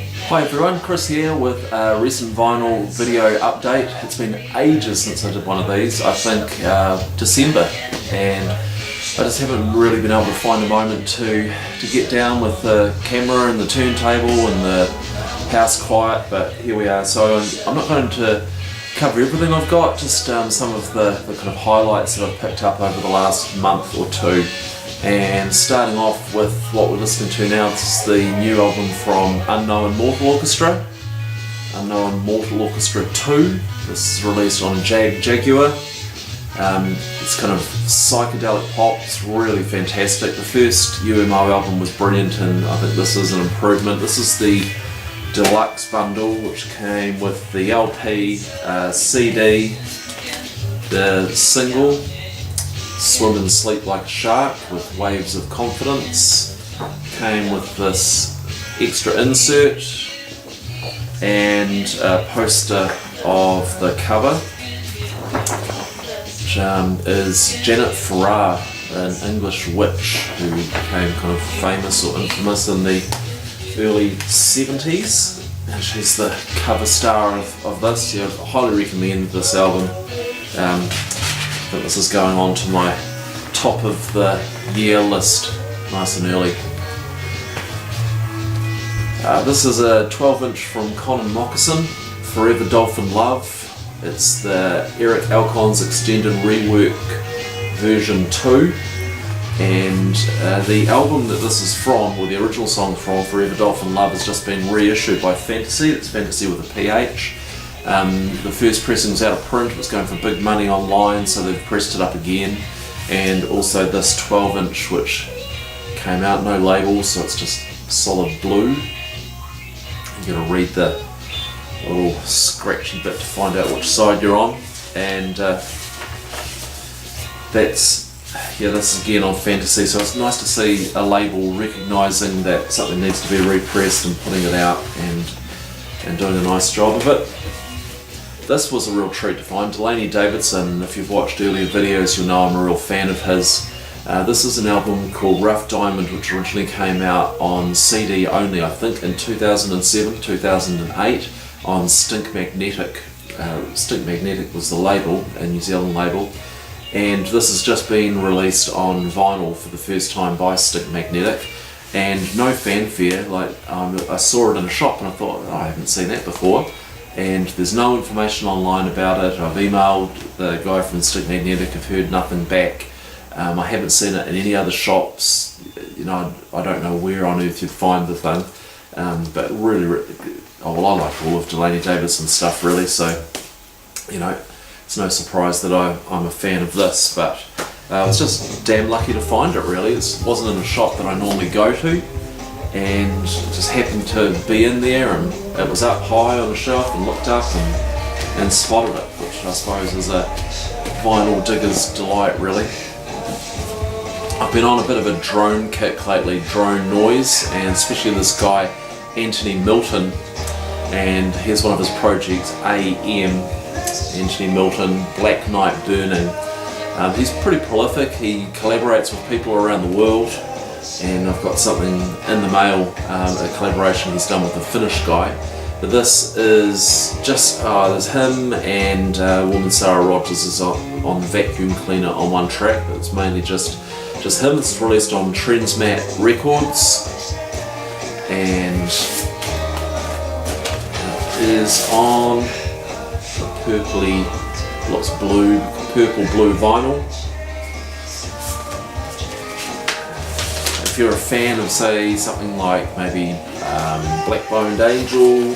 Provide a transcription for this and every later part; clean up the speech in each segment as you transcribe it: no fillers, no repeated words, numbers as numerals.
Hi everyone, Chris here with a recent vinyl video update. It's been ages since I did one of these, I think December, and I just haven't really been able to find a moment to get down with the camera and the turntable and the house quiet, but here we are. So I'm not going to cover everything I've got, just some of the kind of highlights that I've picked up over the last month or two. And starting off with what we're listening to now, this is the new album from Unknown Mortal Orchestra, Unknown Mortal Orchestra 2. This is released on Jaguar. It's kind of psychedelic pop, it's really fantastic. The first UMO album was brilliant, and I think this is an improvement. This is the deluxe bundle, which came with the LP, CD, the single Swim and Sleep Like a Shark with Waves of Confidence, came with this extra insert and a poster of the cover, which is Janet Farrar, an English witch who became kind of famous or infamous in the early 70s, and she's the cover star of this. Yeah, I highly recommend this album. I think this is going on to my top of the year list, nice and early. This is a 12-inch from Conan Moccasin, Forever Dolphin Love. It's the Eric Alcon's extended rework version 2, and the album that this is from, or the original song from, Forever Dolphin Love, has just been reissued by Fantasy. It's Fantasy with a PH. The first pressing was out of print, it was going for big money online, so they've pressed it up again. And also this 12-inch, which came out, no label, so it's just solid blue. You've got to read the little scratchy bit to find out which side you're on. And this is again on Fantasy, so it's nice to see a label recognising that something needs to be repressed and putting it out and doing a nice job of it. This was a real treat to find. Delaney Davidson, if you've watched earlier videos, you'll know I'm a real fan of his. This is an album called Rough Diamond, which originally came out on CD only, I think, in 2007, 2008, on Stink Magnetic. Stink Magnetic was the label, a New Zealand label. And this has just been released on vinyl for the first time by Stink Magnetic. And no fanfare, like I saw it in a shop and I thought, oh, I haven't seen that before. And there's no information online about it. I've emailed the guy from Stink Magnetic, I've heard nothing back. I haven't seen it in any other shops. You know, I don't know where on earth you'd find the thing. But really, I like all of Delaney Davidson's stuff really, so you know, it's no surprise that I'm a fan of this, but I was just damn lucky to find it really. It wasn't in a shop that I normally go to, and it just happened to be in there, and it was up high on the shelf, and looked up and spotted it, which I suppose is a vinyl digger's delight really. I've been on a bit of a drone kick lately, drone noise, and especially this guy Anthony Milton, and here's one of his projects, AM, Anthony Milton, Black Night Burning. He's pretty prolific, he collaborates with people around the world, and I've got something in the mail, a collaboration he's done with a Finnish guy. But this is just, there's him and woman Sarah Rogers is on Vacuum Cleaner on one track. It's mainly just him. It's released on WaihekeRecords, and it is on the purpley, looks blue, purple-blue vinyl. If you're a fan of, say, something like maybe Black-Boned Angel,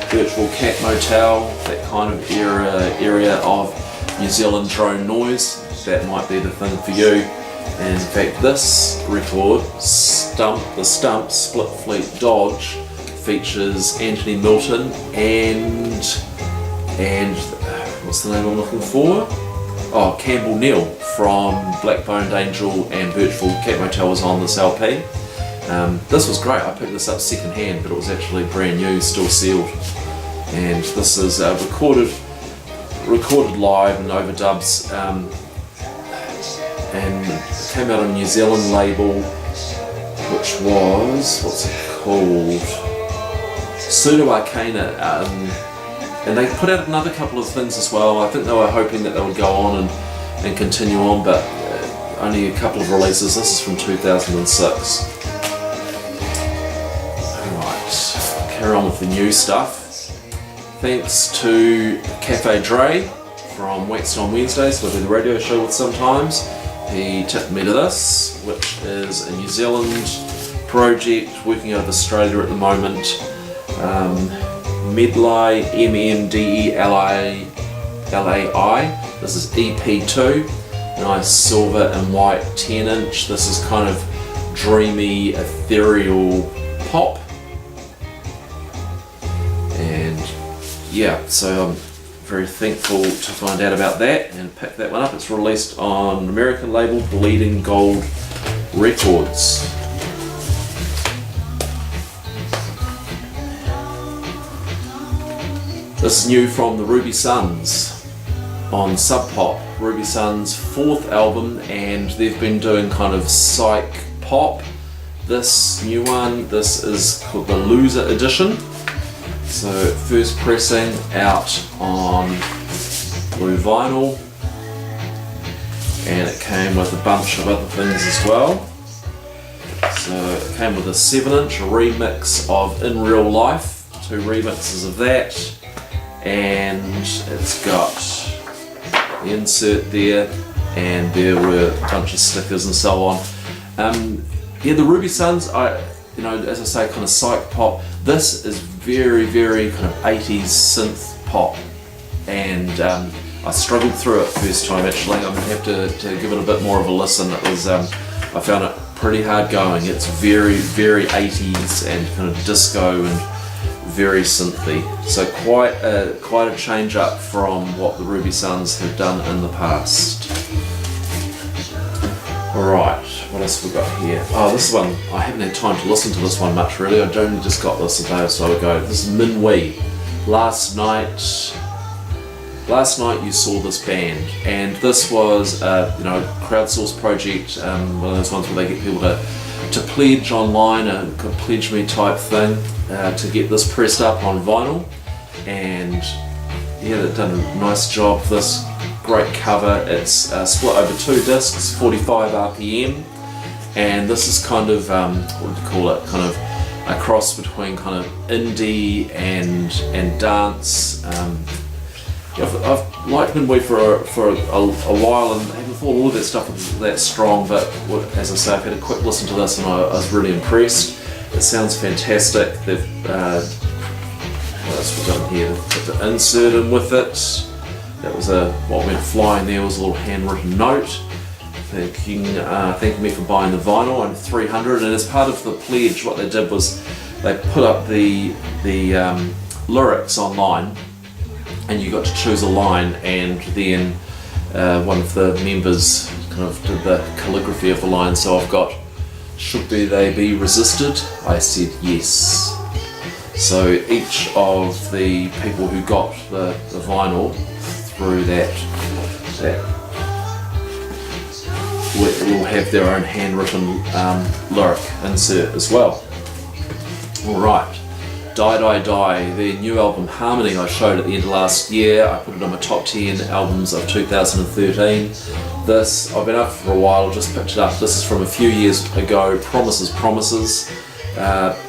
Virtual Cat Motel, that kind of area of New Zealand drone noise, that might be the thing for you. And in fact, this record, the Stump Split Fleet Dodge, features Anthony Milton and what's the name I'm looking for? Oh, Campbell Neal from Black-Boned Angel and Virtual Cat Motel was on this LP. This was great. I picked this up second hand, but it was actually brand new, still sealed. And this is recorded live and overdubs, and it came out on a New Zealand label, which was, what's it called? Pseudo Arcana, and they put out another couple of things as well. I think they were hoping that they would go on and continue on, but only a couple of releases. This is from 2006. Alright, carry on with the new stuff. Thanks to Cafe Dre from Waxed on Wednesdays, we'll do the radio show with sometimes. He tipped me to this, which is a New Zealand project working out of Australia at the moment. Medlai, MMDELAI. This is EP2, nice silver and white 10-inch. This is kind of dreamy, ethereal pop. And yeah, so I'm very thankful to find out about that and pick that one up. It's released on American label Bleeding Gold Records. This is new from the Ruby Suns on Sub Pop, Ruby Suns' 4th album, and they've been doing kind of psych pop. This new one, this is called the Loser Edition. So first pressing out on blue vinyl, and it came with a bunch of other things as well. So it came with a 7-inch, a remix of In Real Life, 2 remixes of that, and it's got the insert there, and there were a bunch of stickers and so on. Yeah, the Ruby Suns, as I say, kind of psych pop. This is very, very kind of 80s synth pop, and I struggled through it first time actually. I'm going to have to give it a bit more of a listen. It was, I found it pretty hard going. It's very, very 80s and kind of disco and very synthy. So quite a change up from what the Ruby Suns have done in the past. Alright, what else have we got here? Oh, this one, I haven't had time to listen to this one much really. I only just got this a day or so ago. This is Min Wee. Last night you saw this band, and this was a crowdsourced project, one of those ones where they get people to pledge online, a pledge me type thing, to get this pressed up on vinyl. And yeah, they've done a nice job. This great cover. It's split over 2 discs, 45 RPM, and this is kind of what would you call it? Kind of a cross between kind of indie and dance. I've liked Min Wee for a while, and I haven't thought all of that stuff was that strong. But as I say, I've had a quick listen to this, and I was really impressed. It sounds fantastic. They've what else we've got in here? They've put the insert in with it. That was what went flying there was a little handwritten note thanking me for buying the vinyl, and 300. And as part of the pledge, what they did was they put up the lyrics online, and you got to choose a line, and then one of the members kind of did the calligraphy of the line. So I've got, should they be resisted? I said yes. So each of the people who got the vinyl through that will have their own handwritten lyric insert as well. Alright, Die, their new album Harmony I showed at the end of last year. I put it on my top 10 albums of 2013. This, I've been up for a while, just picked it up. This is from a few years ago, Promises.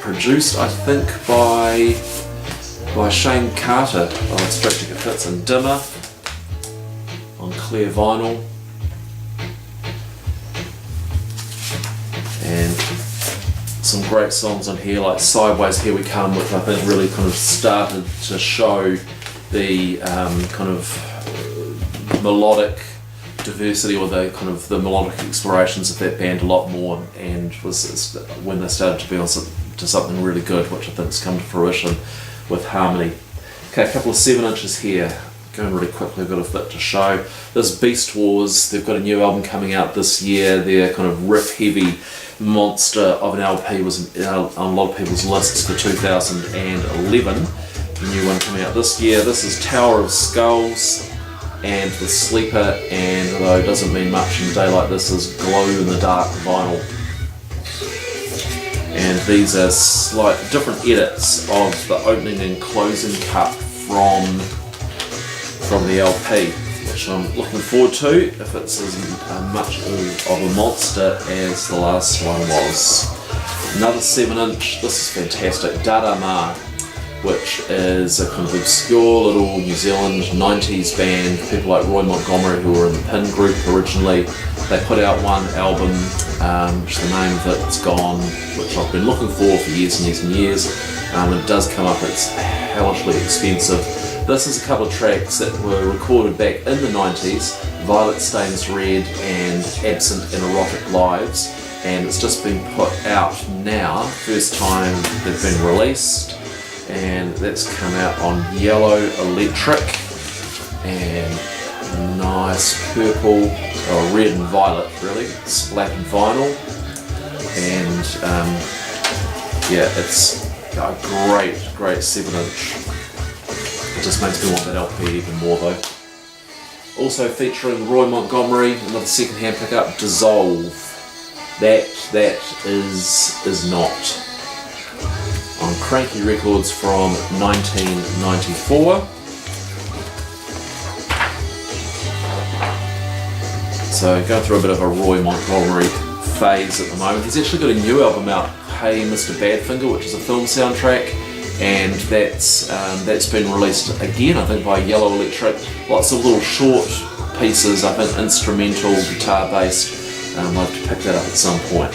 Produced, I think, by Shane Carter on Straight Ticket Hits and Dimmer on clear vinyl. And some great songs on here, like Sideways Here We Come, which I think really kind of started to show the kind of melodic diversity, or the kind of the melodic explorations of that band a lot more, and was when they started to be on to something really good, which I think has come to fruition with Harmony. Okay, a couple of 7-inches here. Going really quickly, I've got a bit to show. This Beast Wars, they've got a new album coming out this year. Their kind of riff-heavy monster of an LP was on a lot of people's lists for 2011. The new one coming out this year. This is Tower of Skulls and The Sleeper, and although it doesn't mean much in a day like this, is glow in the dark vinyl. And these are slight different edits of the opening and closing cut from the LP, which I'm looking forward to if it's as much of a monster as the last one was. Another 7-inch, this is fantastic, Dada Ma, which is a kind of obscure little New Zealand 90s band, people like Roy Montgomery who were in the Pin group originally. They put out one album, which the name of it's gone, which I've been looking for years and years and years. It does come up, it's hellishly expensive. This is a couple of tracks that were recorded back in the 90s, Violet Stains Red and Absent and Erotic Lives, and it's just been put out now, first time they've been released, and that's come out on Yellow Electric, and nice purple, or red and violet really, splattered vinyl, and yeah, it's a great 7-inch. It just makes me want that LP even more though. Also featuring Roy Montgomery, another second-hand pickup, Dissolve. That is not. On Cranky Records from 1994. So going through a bit of a Roy Montgomery phase at the moment. He's actually got a new album out, Hey Mr. Badfinger, which is a film soundtrack, and that's been released again, I think, by Yellow Electric. Lots of little short pieces, I think instrumental, guitar based. I'll have to pick that up at some point.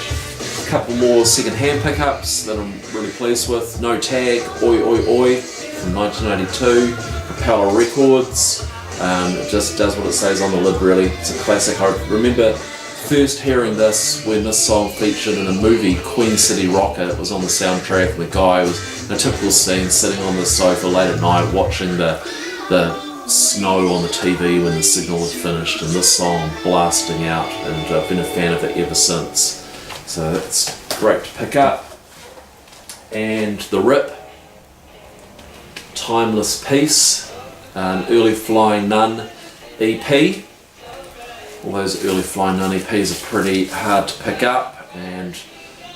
A couple more second-hand pickups that I'm really pleased with. No Tag, Oi Oi Oi from 1982, WaihekeRecords. It just does what it says on the lid really. It's a classic. I remember first hearing this when this song featured in a movie, Queen City Rocker. It was on the soundtrack, and the guy was in a typical scene sitting on the sofa late at night watching the snow on the TV when the signal had finished, and this song blasting out, and I've been a fan of it ever since. So that's great to pick up. And The Rip, Timeless Peace, an Early Flying Nun EP. All those Early Flying Nun EPs are pretty hard to pick up, and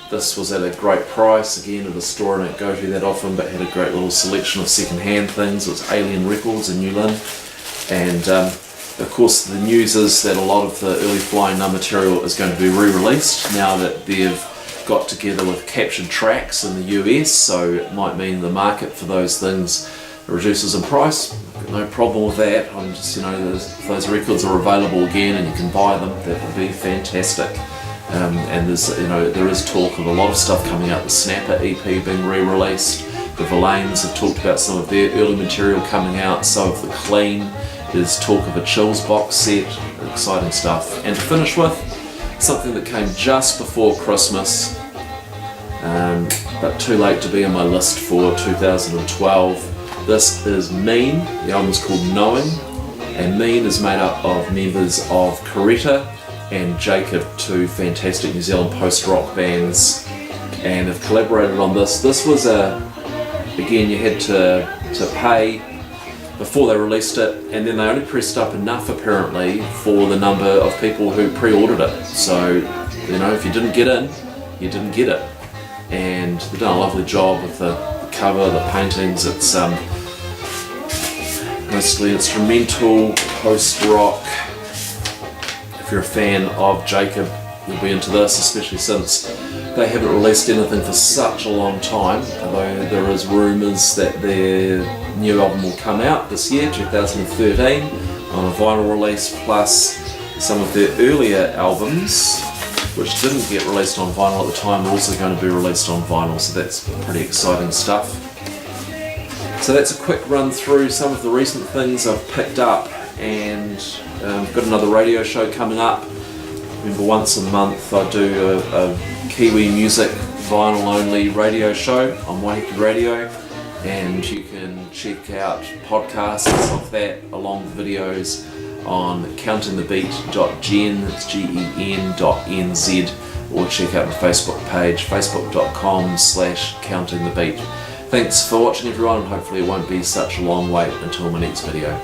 this was at a great price, again at a store I don't go to that often, but had a great little selection of second-hand things. It was Alien Records in New Lynn, and of course the news is that a lot of the Early Flying Nun material is going to be re-released now that they've got together with Captured Tracks in the US, so it might mean the market for those things reduces in price. No problem with that. I'm just, if those records are available again and you can buy them, that would be fantastic. And there's, there is talk of a lot of stuff coming out. The Snapper EP being re-released. The Verlaines have talked about some of their early material coming out. So of The Clean. There's talk of a Chills box set. Exciting stuff. And to finish with, something that came just before Christmas, but too late to be on my list for 2012. This is Mean. The album's called Knowing, and Mean is made up of members of Coretta and Jacob, two fantastic New Zealand post-rock bands, and have collaborated on this. This was again, you had to pay before they released it, and then they only pressed up enough apparently for the number of people who pre-ordered it. So, if you didn't get in, you didn't get it. And they've done a lovely job with the cover, the paintings. It's mostly instrumental, post-rock. If you're a fan of Jacob, you'll be into this, especially since they haven't released anything for such a long time, although there is rumours that their new album will come out this year, 2013, on a vinyl release, plus some of their earlier albums, which didn't get released on vinyl at the time, are also going to be released on vinyl, so that's pretty exciting stuff. So that's a quick run through some of the recent things I've picked up, and I've got another radio show coming up. Remember, once a month I do a Kiwi music vinyl only radio show on Waiheke Radio, and you can check out podcasts of that along with videos on countingthebeat.gen, it's gen.nz, or check out the Facebook page, facebook.com/countingthebeat. Thanks for watching everyone, and hopefully it won't be such a long wait until my next video.